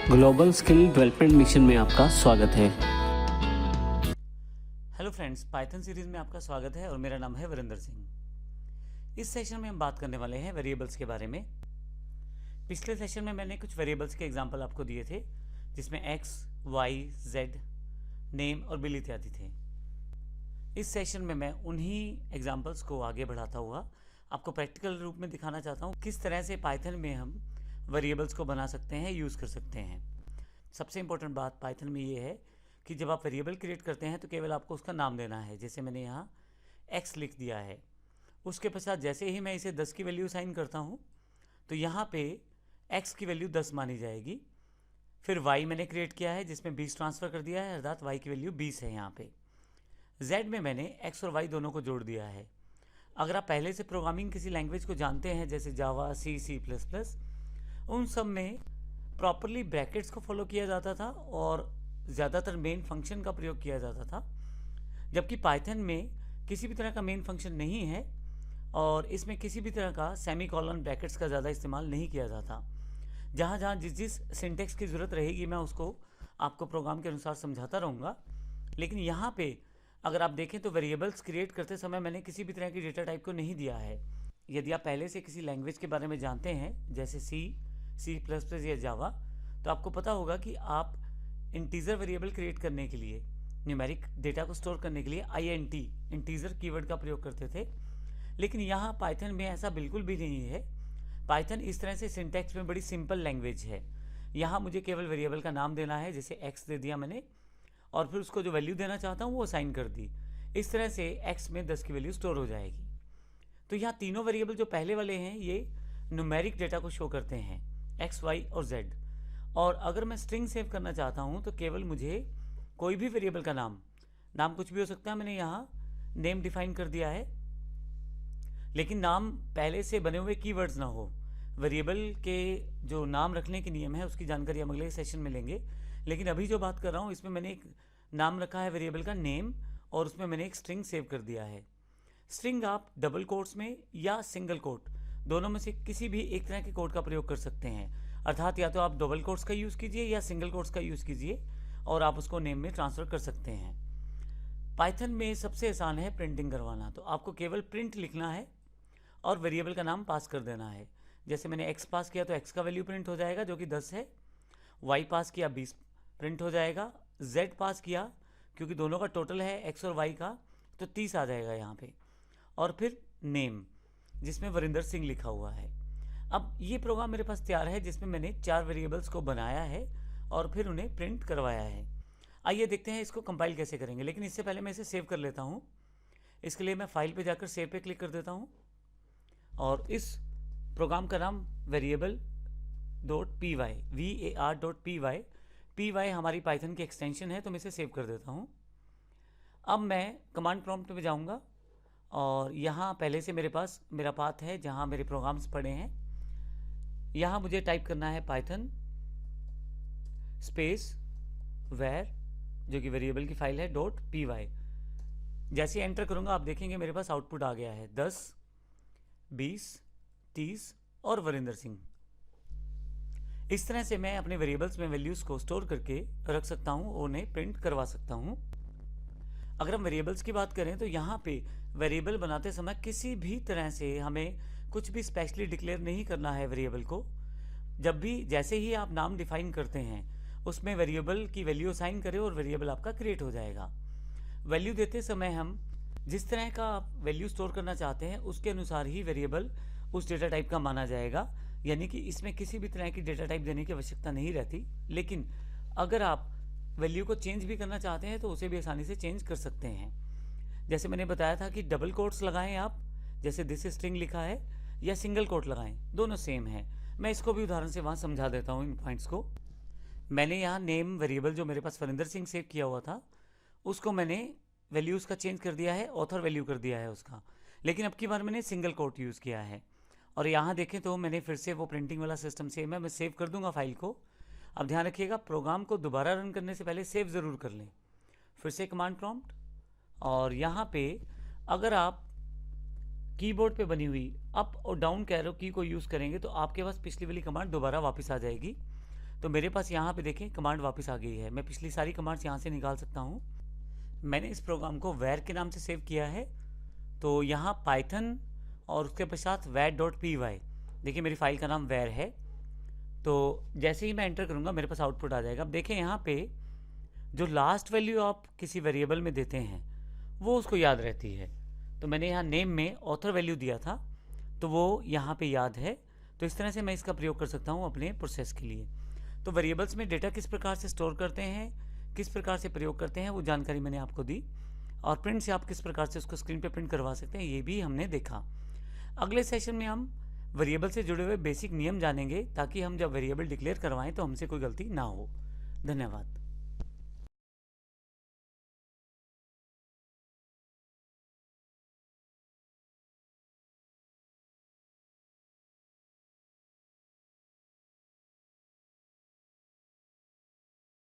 Global skill development mission में आपका स्वागत है। हेलो फ्रेंड्स, पाइथन सीरीज में आपका स्वागत है और मेरा नाम है वरिंदर सिंह। इस सेशन में हम बात करने वाले हैं वेरिएबल्स के बारे में। पिछले सेशन में मैंने कुछ वेरिएबल्स के एग्जांपल आपको दिए थे, जिसमें x, y, z, नेम और बिल इत्यादि थे। इस सेशन में मैं उन्हीं एग्जांपल्स को आगे बढ़ाता हुआ आपको प्रैक्टिकल रूप में दिखाना चाहता हूँ किस तरह से पाइथन में हम वेरिएबल्स को बना सकते हैं, यूज़ कर सकते हैं। सबसे इंपॉर्टेंट बात पाइथन में ये है कि जब आप वेरिएबल क्रिएट करते हैं तो केवल आपको उसका नाम देना है। जैसे मैंने यहाँ x लिख दिया है, उसके पश्चात जैसे ही मैं इसे 10 की वैल्यू साइन करता हूँ तो यहाँ पे x की वैल्यू 10 मानी जाएगी। फिर y मैंने क्रिएट किया है जिसमें 20 ट्रांसफ़र कर दिया है, अर्थात y की वैल्यू 20 है। यहाँ पे z में मैंने x और y दोनों को जोड़ दिया है। अगर आप पहले से प्रोग्रामिंग किसी लैंग्वेज को जानते हैं, जैसे जावा, सी, C++, उन सब में प्रॉपरली ब्रैकेट्स को फॉलो किया जाता था और ज़्यादातर मेन फंक्शन का प्रयोग किया जाता था, जबकि पाइथन में किसी भी तरह का मेन फंक्शन नहीं है और इसमें किसी भी तरह का सेमी कॉलन ब्रैकेट्स का ज़्यादा इस्तेमाल नहीं किया जाता। जहाँ जहाँ जिस सिंटेक्स की ज़रूरत रहेगी मैं उसको आपको प्रोग्राम के अनुसार समझाता रहूँगा। लेकिन यहाँ पे अगर आप देखें तो वेरिएबल्स क्रिएट करते समय मैंने किसी भी तरह की डेटा टाइप को नहीं दिया है। यदि आप पहले से किसी लैंग्वेज के बारे में जानते हैं, जैसे C++ या जावा, तो आपको पता होगा कि आप इंटीजर वेरिएबल क्रिएट करने के लिए, न्यूमेरिक डेटा को स्टोर करने के लिए INT इंटीजर कीवर्ड का प्रयोग करते थे। लेकिन यहाँ पाइथन में ऐसा बिल्कुल भी नहीं है। पाइथन इस तरह से सिंटैक्स में बड़ी सिंपल लैंग्वेज है। यहाँ मुझे केवल वेरिएबल का नाम देना है, जैसे x दे दिया मैंने, और फिर उसको जो वैल्यू देना चाहता हूँ वो असाइन कर दी। इस तरह से x में 10 की वैल्यू स्टोर हो जाएगी। तो यहाँ तीनों वेरिएबल जो पहले वाले हैं ये न्यूमेरिक डेटा को शो करते हैं, x, y और z। और अगर मैं स्ट्रिंग सेव करना चाहता हूँ तो केवल मुझे कोई भी वेरिएबल का नाम कुछ भी हो सकता है। मैंने यहाँ नेम डिफाइन कर दिया है, लेकिन नाम पहले से बने हुए कीवर्ड्स ना हो। वेरिएबल के जो नाम रखने के नियम है उसकी जानकारी हम अगले सेशन में लेंगे। लेकिन अभी जो बात कर रहा हूँ इसमें मैंने एक नाम रखा है वेरिएबल का नेम, और उसमें मैंने एक स्ट्रिंग सेव कर दिया है। स्ट्रिंग आप डबल कोट्स में या सिंगल कोट, दोनों में से किसी भी एक तरह के कोड का प्रयोग कर सकते हैं। अर्थात या तो आप डबल कोट्स का यूज़ कीजिए या सिंगल कोट्स का यूज़ कीजिए और आप उसको नेम में ट्रांसफ़र कर सकते हैं। पाइथन में सबसे आसान है प्रिंटिंग करवाना। तो आपको केवल प्रिंट लिखना है और वेरिएबल का नाम पास कर देना है। जैसे मैंने x पास किया तो x का वैल्यू प्रिंट हो जाएगा जो कि 10 है, y पास किया 20 प्रिंट हो जाएगा, z पास किया क्योंकि दोनों का टोटल है x और y का तो 30 आ जाएगा यहाँ पे, और फिर नेम जिसमें वरिंदर सिंह लिखा हुआ है। अब ये प्रोग्राम मेरे पास तैयार है जिसमें मैंने 4 वेरिएबल्स को बनाया है और फिर उन्हें प्रिंट करवाया है। आइए देखते हैं इसको कंपाइल कैसे करेंगे। लेकिन इससे पहले मैं इसे सेव कर लेता हूँ। इसके लिए मैं फाइल पे जाकर सेव पे क्लिक कर देता हूँ और इस प्रोग्राम का नाम वेरिएबल .py var.py, py हमारी पाइथन की एक्सटेंशन है, तो मैं इसे सेव कर देता हूँ। अब मैं कमांड प्रॉम्प्ट में जाऊँगा और यहाँ पहले से मेरे पास मेरा पाथ है जहाँ मेरे प्रोग्राम्स पड़े हैं। यहाँ मुझे टाइप करना है पाइथन स्पेस var, जो कि वेरिएबल की फाइल है .py। जैसे ही एंटर करूँगा आप देखेंगे मेरे पास आउटपुट आ गया है 10, 20, 30 और वरिंदर सिंह। इस तरह से मैं अपने वेरिएबल्स में वैल्यूज़ को स्टोर करके रख सकता हूँ, उन्हें प्रिंट करवा सकता हूँ। अगर हम वेरिएबल्स की बात करें तो यहाँ पे वेरिएबल बनाते समय किसी भी तरह से हमें कुछ भी स्पेशली डिक्लेयर नहीं करना है वेरिएबल को। जब भी जैसे ही आप नाम डिफाइन करते हैं उसमें वेरिएबल की वैल्यू असाइन करें और वेरिएबल आपका क्रिएट हो जाएगा। वैल्यू देते समय हम जिस तरह का आप वैल्यू स्टोर करना चाहते हैं उसके अनुसार ही वेरिएबल उस डेटा टाइप का माना जाएगा, यानी कि इसमें किसी भी तरह की डेटा टाइप देने की आवश्यकता नहीं रहती। लेकिन अगर आप वैल्यू को चेंज भी करना चाहते हैं तो उसे भी आसानी से चेंज कर सकते हैं। जैसे मैंने बताया था कि डबल कोट्स लगाएं आप, जैसे दिस स्ट्रिंग लिखा है, या सिंगल कोट लगाएं, दोनों सेम है। मैं इसको भी उदाहरण से वहाँ समझा देता हूँ इन पॉइंट्स को। मैंने यहाँ नेम वेरिएबल जो मेरे पास वरिंदर सिंह सेव किया हुआ था उसको मैंने वैल्यूज़ का चेंज कर दिया है, ऑथर वैल्यू कर दिया है उसका। लेकिन अब की बार मैंने सिंगल कोट यूज़ किया है। और यहाँ देखें तो मैंने फिर से वो प्रिंटिंग वाला सिस्टम सेम है। मैं सेव कर दूंगा फाइल को। अब ध्यान रखिएगा प्रोग्राम को दोबारा रन करने से पहले सेव ज़रूर कर लें। फिर से कमांड प्रॉम्प्ट, और यहाँ पे अगर आप कीबोर्ड पे बनी हुई अप और डाउन कैरो की को यूज़ करेंगे तो आपके पास पिछली वाली कमांड दोबारा वापस आ जाएगी। तो मेरे पास यहाँ पे देखें कमांड वापस आ गई है। मैं पिछली सारी कमांड्स यहाँ से निकाल सकता हूँ। मैंने इस प्रोग्राम को वैर के नाम से सेव किया है, तो यहाँ पाइथन और उसके पश्चात var.py, देखिए मेरी फाइल का नाम वैर है। तो जैसे ही मैं एंटर करूँगा मेरे पास आउटपुट आ जाएगा। अब देखें यहाँ पे जो लास्ट वैल्यू आप किसी वेरिएबल में देते हैं वो उसको याद रहती है। तो मैंने यहाँ नेम में ऑथर वैल्यू दिया था, तो वो यहाँ पे याद है। तो इस तरह से मैं इसका प्रयोग कर सकता हूँ अपने प्रोसेस के लिए। तो वेरिएबल्स में डेटा किस प्रकार से स्टोर करते हैं, किस प्रकार से प्रयोग करते हैं, वो जानकारी मैंने आपको दी। और प्रिंट से आप किस प्रकार से उसको स्क्रीन पे प्रिंट करवा सकते हैं, ये भी हमने देखा। अगले सेशन में हम वेरिएबल से जुड़े हुए बेसिक नियम जानेंगे, ताकि हम जब वेरिएबल डिक्लेयर करवाएं तो हमसे कोई गलती ना हो। धन्यवाद।